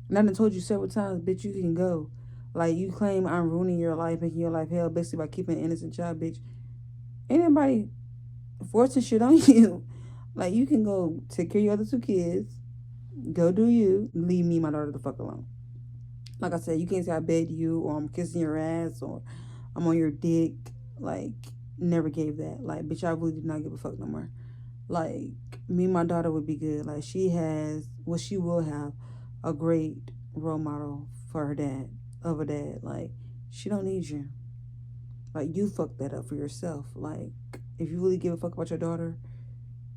And I done told you several times, bitch, you can go. Like, you claim I'm ruining your life, making your life hell, basically by keeping an innocent child, bitch. Ain't anybody forcing shit on you. Like, you can go take care of your other 2 kids, go do you, leave me and my daughter the fuck alone. Like I said, you can't say I begged you or I'm kissing your ass or I'm on your dick. Like, never gave that. Like, bitch, I really did not give a fuck no more. Like, me and my daughter would be good. Like, she will have a great role model for her dad, of a dad. Like, she don't need you. Like, you fucked that up for yourself. Like, if you really give a fuck about your daughter,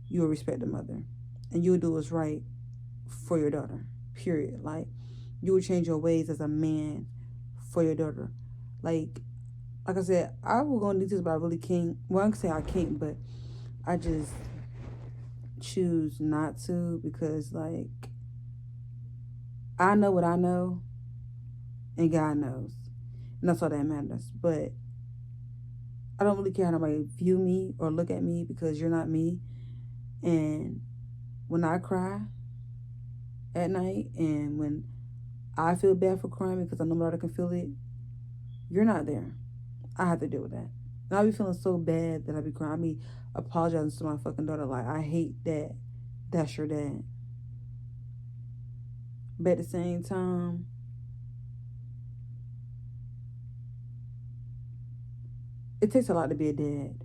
you will respect the mother. And you will do what's right for your daughter. Period. Like, you will change your ways as a man for your daughter. Like I said, I will go into this, but I really can't. Well, I can say I can't, but I just choose not to because, like, I know what I know, and God knows. And that's all that matters. But I don't really care how nobody view me or look at me because you're not me. And when I cry at night and when I feel bad for crying because I know my daughter can feel it, you're not there. I have to deal with that. And I be feeling so bad that I be crying. I be apologizing to my fucking daughter. Like, I hate that that's your dad. But at the same time, it takes a lot to be a dad.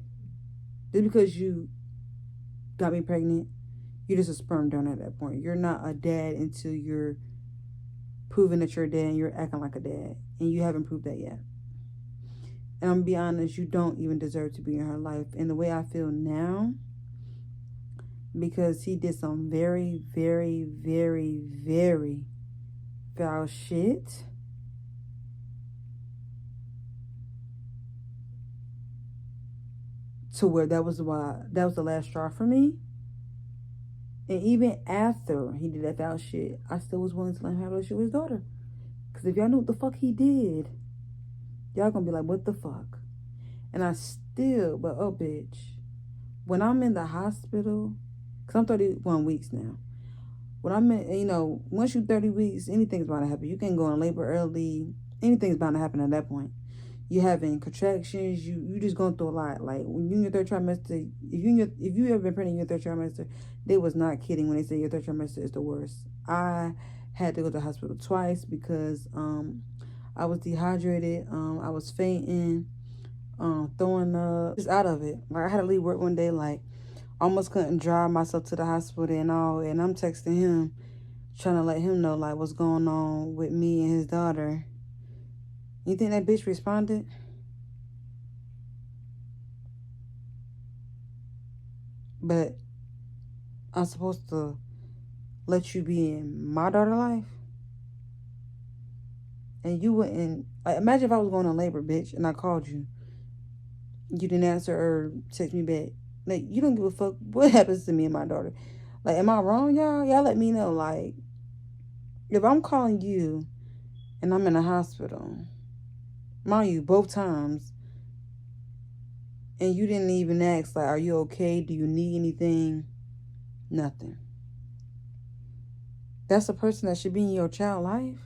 Just because you got me pregnant, you're just a sperm donor at that point. You're not a dad until you're proving that you're a dad and you're acting like a dad. And you haven't proved that yet. And I'm going to be honest, you don't even deserve to be in her life. And the way I feel now, because he did some very, very, very, very foul shit. To where that was the last straw for me. And even after he did that foul shit, I still was willing to let him have a relationship with his daughter. Because if y'all knew what the fuck he did, y'all gonna be like, what the fuck? And I still, but oh bitch, when I'm in the hospital, because I'm 31 weeks now. When I'm in, once you're 30 weeks, anything's bound to happen. You can go in labor early. Anything's bound to happen at that point. You having contractions. You just going through a lot. Like, when you in your third trimester, if you ever been pregnant in your third trimester, they was not kidding when they say your third trimester is the worst. I had to go to the hospital twice because I was dehydrated. I was fainting, throwing up, just out of it. Like, I had to leave work one day, like, almost couldn't drive myself to the hospital and all. And I'm texting him, trying to let him know, like, what's going on with me and his daughter. You think that bitch responded? But I'm supposed to let you be in my daughter's life? And you wouldn't. Like, imagine if I was going on labor, bitch, and I called you. You didn't answer or text me back. Like, you don't give a fuck what happens to me and my daughter. Like, am I wrong, y'all? Y'all let me know. Like, if I'm calling you and I'm in a hospital, mind you, both times, and you didn't even ask, like, are you okay? Do you need anything? Nothing. That's a person that should be in your child life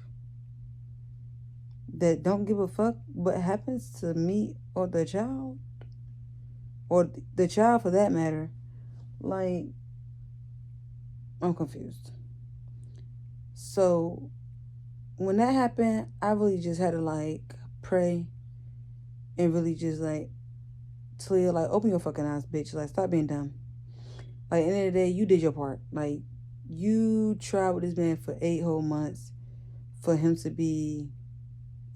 that don't give a fuck what happens to me or the child, or the child for that matter. Like, I'm confused. So when that happened, I really just had to, like, pray and really just, like, Talia, like, open your fucking eyes, bitch. Like, stop being dumb. Like, at the end of the day, you did your part. Like, you tried with this man for 8 whole months for him to be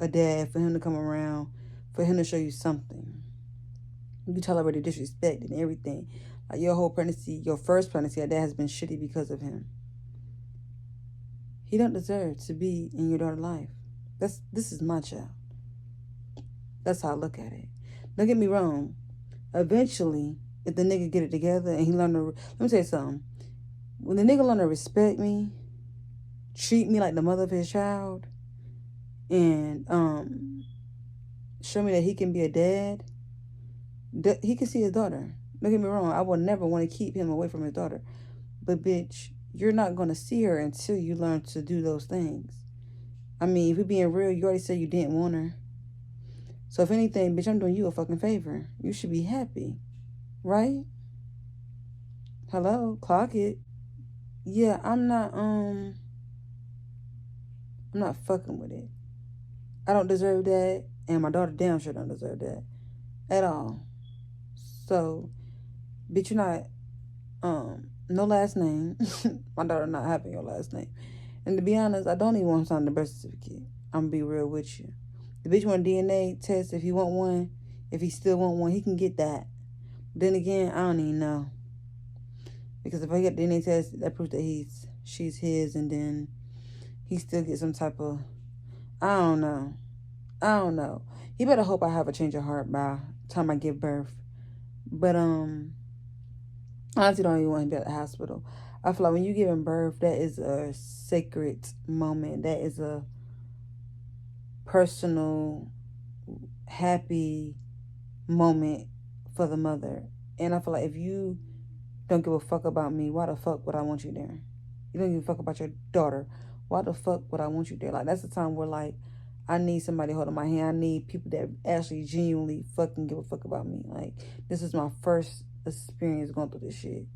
a dad, for him to come around, for him to show you something. You tolerated disrespect and everything. Like, your whole pregnancy, your first pregnancy, that has been shitty because of him. He don't deserve to be in your daughter's life. This is my child. That's how I look at it. Don't get me wrong. Eventually, if the nigga get it together and he learn to... Let me tell you something. When the nigga learn to respect me, treat me like the mother of his child, and show me that he can be a dad, he can see his daughter. Don't get me wrong. I will never want to keep him away from his daughter. But, bitch, you're not going to see her until you learn to do those things. I mean, if we're being real, you already said you didn't want her. So if anything, bitch, I'm doing you a fucking favor. You should be happy, right? Hello, clock it. Yeah, I'm not fucking with it. I don't deserve that, and my daughter damn sure don't deserve that at all. So, bitch, you're not no last name. My daughter not having your last name. And to be honest, I don't even want to sign the birth certificate. I'm gonna be real with you. The bitch want a DNA test if he want one. If he still want one, he can get that. Then again, I don't even know. Because if I get the DNA test, that proves that she's his, and then he still gets some type of, I don't know. I don't know. He better hope I have a change of heart by the time I give birth. But I honestly don't even want to be at the hospital. I feel like when you giving birth, that is a sacred moment. That is a personal, happy moment for the mother. And I feel like if you don't give a fuck about me, why the fuck would I want you there? You don't give a fuck about your daughter. Why the fuck would I want you there? Like, that's the time where, like, I need somebody holding my hand. I need people that actually genuinely fucking give a fuck about me. Like, this is my first experience going through this shit.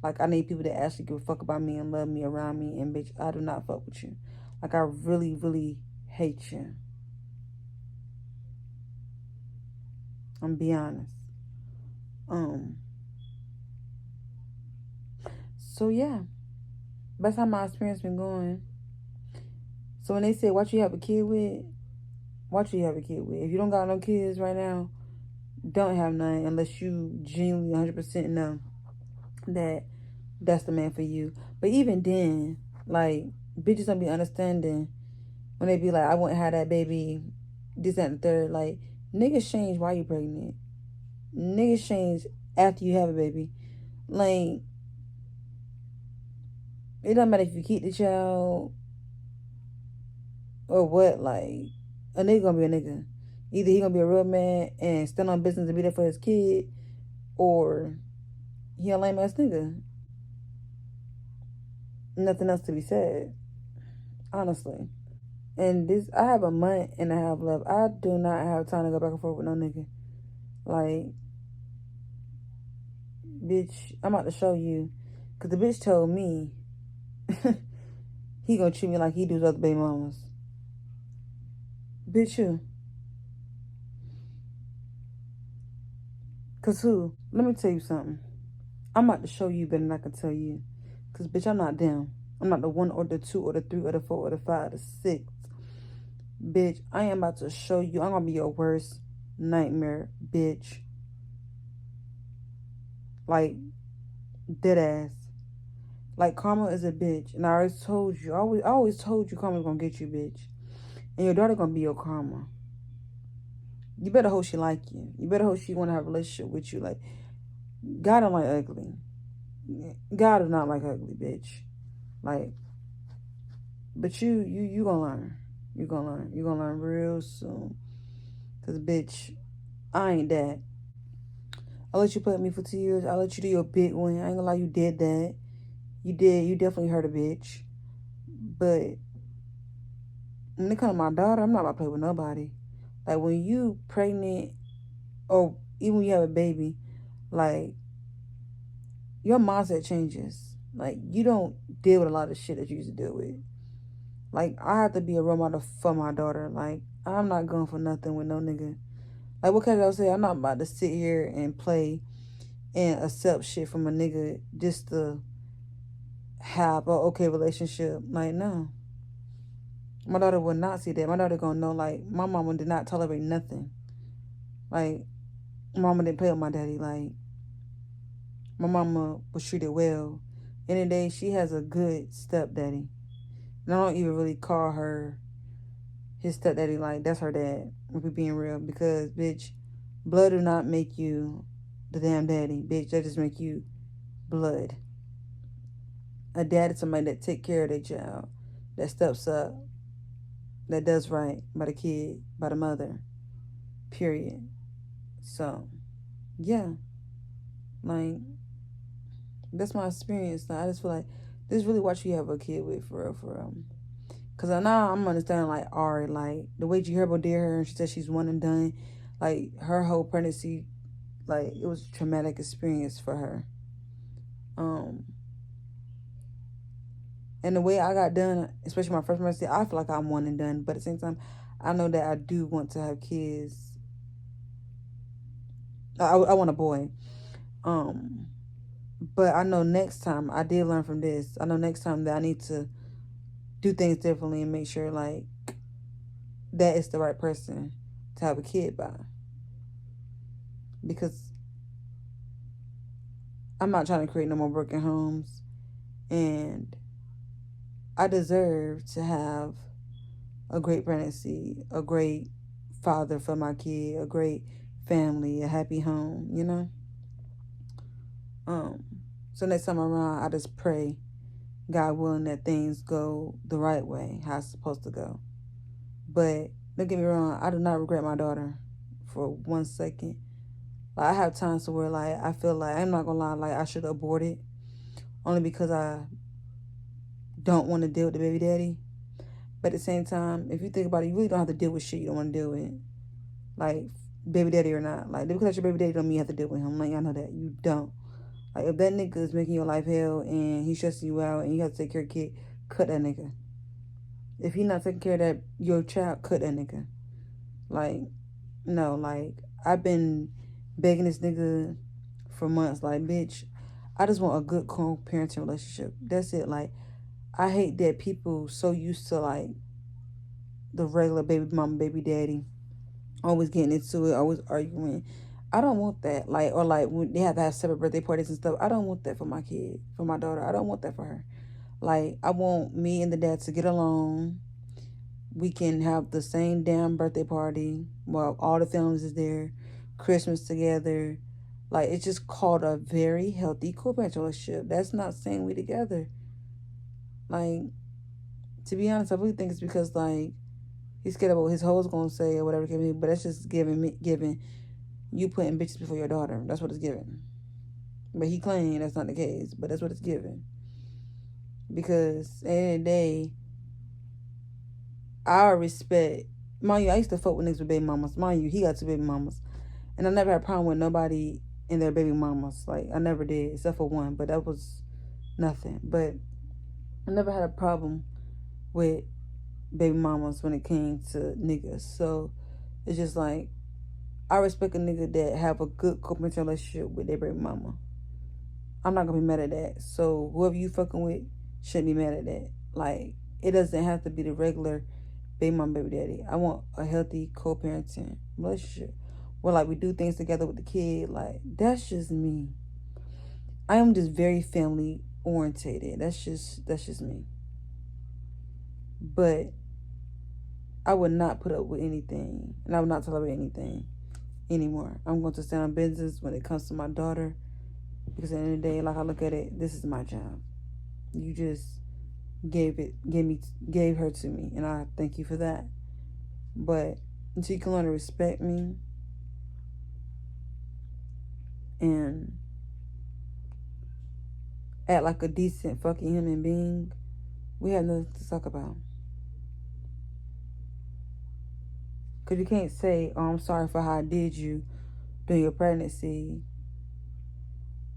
Like, I need people that actually give a fuck about me and love me around me. And, bitch, I do not fuck with you. Like, I really, really hate you. I'm be honest. Um. So, yeah. That's how my experience been going. So, when they say, what you have a kid with, what you have a kid with? If you don't got no kids right now, don't have none unless you genuinely 100% know that that's the man for you. But even then, like, bitches don't be understanding when they be like, I wouldn't have that baby, this, that, and the third. Like, niggas change while you pregnant. Niggas change after you have a baby. Like, it doesn't matter if you keep the child or what. Like, a nigga gonna be a nigga. Either he gonna be a real man and stand on business and be there for his kid, or he a lame ass nigga. Nothing else to be said, honestly. And this, I have a month and a half left. I do not have time to go back and forth with no nigga. Like, bitch, I'm about to show you. Because the bitch told me he gonna treat me like he does other baby mamas. Bitch, you. Because who? Let me tell you something. I'm about to show you better than I can tell you. Because, bitch, I'm not them. I'm not the one or the two or the three or the four or the five or the six. Bitch, I am about to show you. I'm going to be your worst nightmare, bitch. Like, dead ass. Like, karma is a bitch. And I always told you. I always told you karma's going to get you, bitch. And your daughter going to be your karma. You better hope she like you. You better hope she want to have a relationship with you. Like, God don't like ugly. God does not like ugly, bitch. Like, but you gonna learn. You gonna learn. You gonna learn real soon. Cause bitch, I ain't that. I let you play with me for 2 years. I let you do your big one. I ain't gonna lie, you did that. You did. You definitely hurt a bitch. But when it comes to my daughter, I'm not about to play with nobody. Like, when you pregnant, or even when you have a baby, like, your mindset changes. Like, you don't deal with a lot of shit that you used to deal with. Like, I have to be a role model for my daughter. Like, I'm not going for nothing with no nigga. Like, what can I say? I'm not about to sit here and play and accept shit from a nigga just to have a okay relationship. Like, no. My daughter would not see that. My daughter gonna know, like, my mama did not tolerate nothing. Like, mama didn't play with my daddy. Like, my mama was treated well. In the day, she has a good stepdaddy. And I don't even really call her his stepdaddy. Like, that's her dad, if we being real. Because, bitch, blood do not make you the damn daddy. Bitch, that just make you blood. A dad is somebody that take care of their child, that steps up, that does right by the kid, by the mother. Period. So, yeah. Like, that's my experience. Now, I just feel like this is really what you have a kid with, for real, for real. Because now I'm understanding, like, Ari, like, the way G Herbo did her, and she said she's one and done. Like, her whole pregnancy, like, it was a traumatic experience for her. Um, and the way I got done, especially my first pregnancy, I feel like I'm one and done. But at the same time, I know that I do want to have kids. I want a boy. Um, but I know next time, I did learn from this. I know next time that I need to do things differently and make sure like that is the right person to have a kid by. Because I'm not trying to create no more broken homes, and I deserve to have a great pregnancy, a great father for my kid, a great family, a happy home, you know? Um, so next time around, I just pray, God willing, that things go the right way, how it's supposed to go. But don't get me wrong, I do not regret my daughter for 1 second. Like, I have times where like I feel like, I'm not gonna lie, like I should abort it only because I don't want to deal with the baby daddy. But at the same time, if you think about it, you really don't have to deal with shit you don't want to deal with. Like, baby daddy or not. Like, because that's your baby daddy don't mean you have to deal with him. Like, y'all know that. You don't. Like, if that nigga is making your life hell and he's stressing you out and you have to take care of your kid, cut that nigga. If he not taking care of that your child, cut that nigga. Like, no, like, I've been begging this nigga for months. Like, bitch, I just want a good co-parenting relationship. That's it. Like, I hate that people so used to like the regular baby mama, baby daddy, always getting into it, always arguing. I don't want that. Like, or like when they have to have separate birthday parties and stuff. I don't want that for my kid, for my daughter. I don't want that for her. Like, I want me and the dad to get along. We can have the same damn birthday party while all the families is there, Christmas together. Like, it's just called a very healthy co-parenting relationship. That's not saying we together. Like, to be honest, I really think it's because like he's scared of what his hoes gonna say or whatever it can be. But that's just giving you putting bitches before your daughter. That's what it's giving. But he claimed that's not the case. But that's what it's giving. Because at the end of the day, I respect. Mind you, I used to fuck with niggas with baby mamas. Mind you, he got 2 baby mamas, and I never had a problem with nobody and their baby mamas. Like, I never did, except for one. But that was nothing. But I never had a problem with baby mamas when it came to niggas. So it's just like, I respect a nigga that have a good co-parenting relationship with their baby mama. I'm not gonna be mad at that. So whoever you fucking with shouldn't be mad at that. Like, it doesn't have to be the regular baby mama, baby daddy. I want a healthy co-parenting relationship where like we do things together with the kid. Like, that's just me. I am just very family orientated. That's just me. But I would not put up with anything, and I would not tolerate anything anymore. I'm going to stand on business when it comes to my daughter, because at the end of the day, like I look at it, this is my child. You just gave her to me, and I thank you for that. But until you can learn to respect me and act like a decent fucking human being, we have nothing to talk about. Because you can't say, oh, I'm sorry for how I did you during your pregnancy,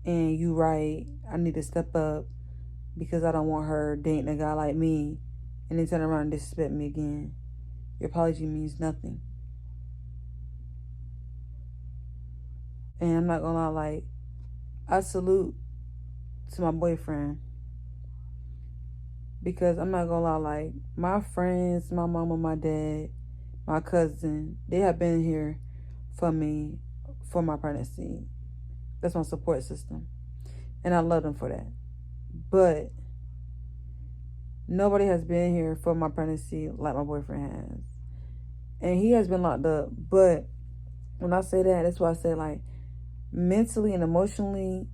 and you right, I need to step up because I don't want her dating a guy like me, and then turn around and disrespect me again. Your apology means nothing. And I'm not gonna lie, like, I salute to my boyfriend, because I'm not gonna lie, like, my friends, my mama, my dad, my cousin, they have been here for me for my pregnancy. That's my support system, and I love them for that. But nobody has been here for my pregnancy like my boyfriend has, and he has been locked up. But when I say that, that's why I say, like, mentally and emotionally,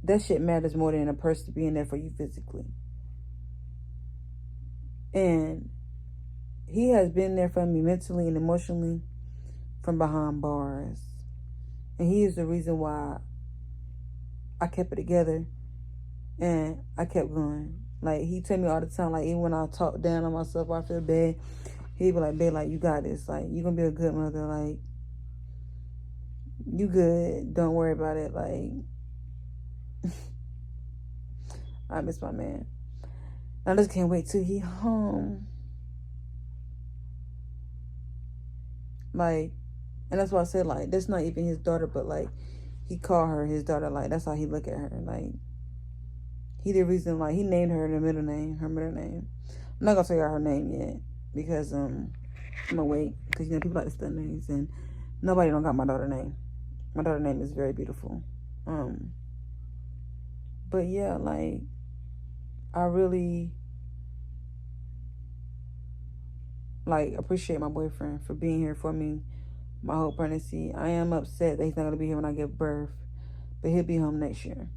that shit matters more than a person being there for you physically. And he has been there for me mentally and emotionally from behind bars. And he is the reason why I kept it together and I kept going. Like, he tell me all the time, like, even when I talk down on myself or I feel bad, he be like, babe, like, you got this. Like, you gonna be a good mother. Like, you good. Don't worry about it. Like, I miss my man. I just can't wait till he home. Like, and that's why I said, like, that's not even his daughter, but like, he called her his daughter. Like, that's how he look at her. Like, he the reason, like, he named her her middle name. I'm not gonna figure out her name yet because I'm gonna wait because you know people like to spell names and nobody don't got my daughter's name. My daughter's name is very beautiful. But yeah, like, I really like appreciate my boyfriend for being here for me my whole pregnancy. I am upset that he's not gonna be here when I give birth, but he'll be home next year.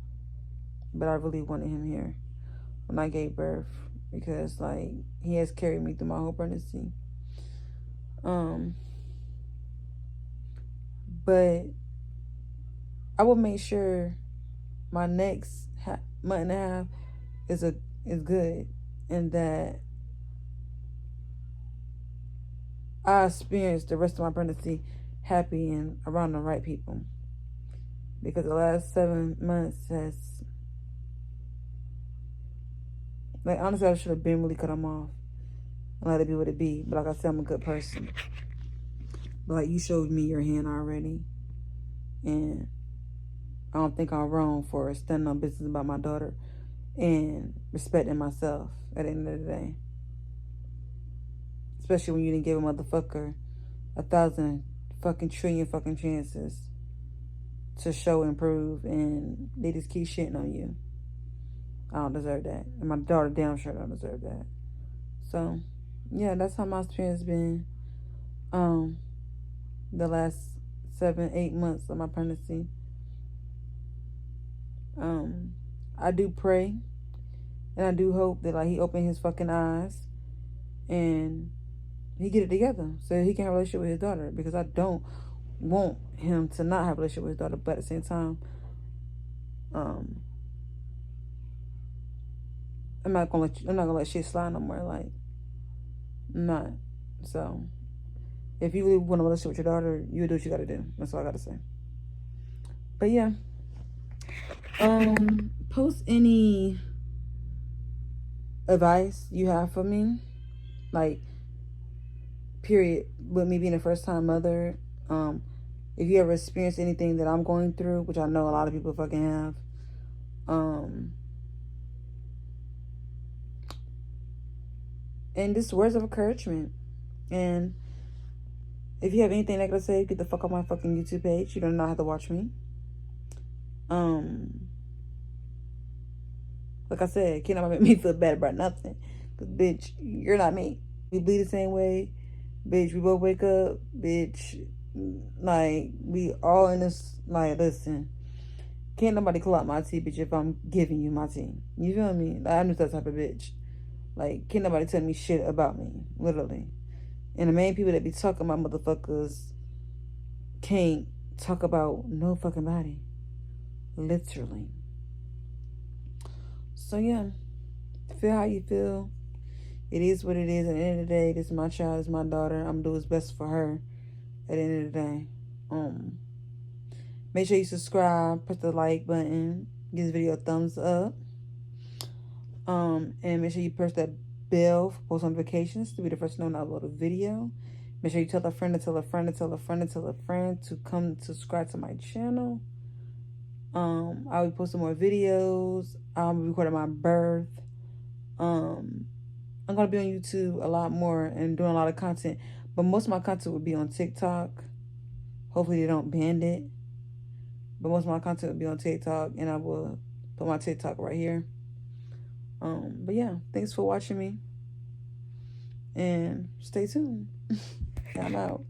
But I really wanted him here when I gave birth because like he has carried me through my whole pregnancy. But I will make sure my next month and a half is good, and that I experienced the rest of my pregnancy happy and around the right people. Because the last 7 months has, like, honestly, I should have been really cut them off and let it be what it be. But like I said, I'm a good person. But like, you showed me your hand already, and I don't think I'm wrong for standing on business about my daughter and respecting myself at the end of the day. Especially when you didn't give a motherfucker 1,000 fucking trillion fucking chances to show and prove, and they just keep shitting on you. I don't deserve that. And my daughter damn sure don't deserve that. So, yeah, that's how my experience been the last 7-8 months of my pregnancy. I do pray and I do hope that like he open his fucking eyes and he get it together so he can have a relationship with his daughter, because I don't want him to not have a relationship with his daughter, but at the same time, I'm not gonna let shit slide no more. Like, I'm not. So if you really want a relationship with your daughter, you do what you gotta do. That's all I gotta say. But yeah. Post any advice you have for me, like, period, with me being a first time mother. If you ever experienced anything that I'm going through, which I know a lot of people fucking have, and just words of encouragement. And if you have anything negative to say, get the fuck off my fucking YouTube page. You do not have to watch me. Like I said, can't nobody make me feel bad about nothing. Cause bitch, you're not me. We bleed the same way. Bitch, we both wake up. Bitch, like, we all in this, like, listen. Can't nobody clock my tea, bitch, if I'm giving you my tea. You feel me? Like, I'm just that type of bitch. Like, can't nobody tell me shit about me. Literally. And the main people that be talking about motherfuckers can't talk about no fucking body. Literally. So yeah, feel how you feel. It is what it is. At the end of the day, this is my child, this is my daughter. I'm gonna do what's best for her at the end of the day. Make sure you subscribe, press the like button, give this video a thumbs up. And make sure you press that bell for post notifications to be the first to know when I upload a video. Make sure you tell a friend to tell a friend to tell a friend to tell a friend to come subscribe to my channel. I'll be posting more videos. I'll be recording my birth. I'm gonna be on YouTube a lot more and doing a lot of content, but most of my content will be on TikTok. Hopefully they don't ban it, but most of my content will be on TikTok, and I will put my TikTok right here. But yeah, thanks for watching me, and stay tuned. I'm out.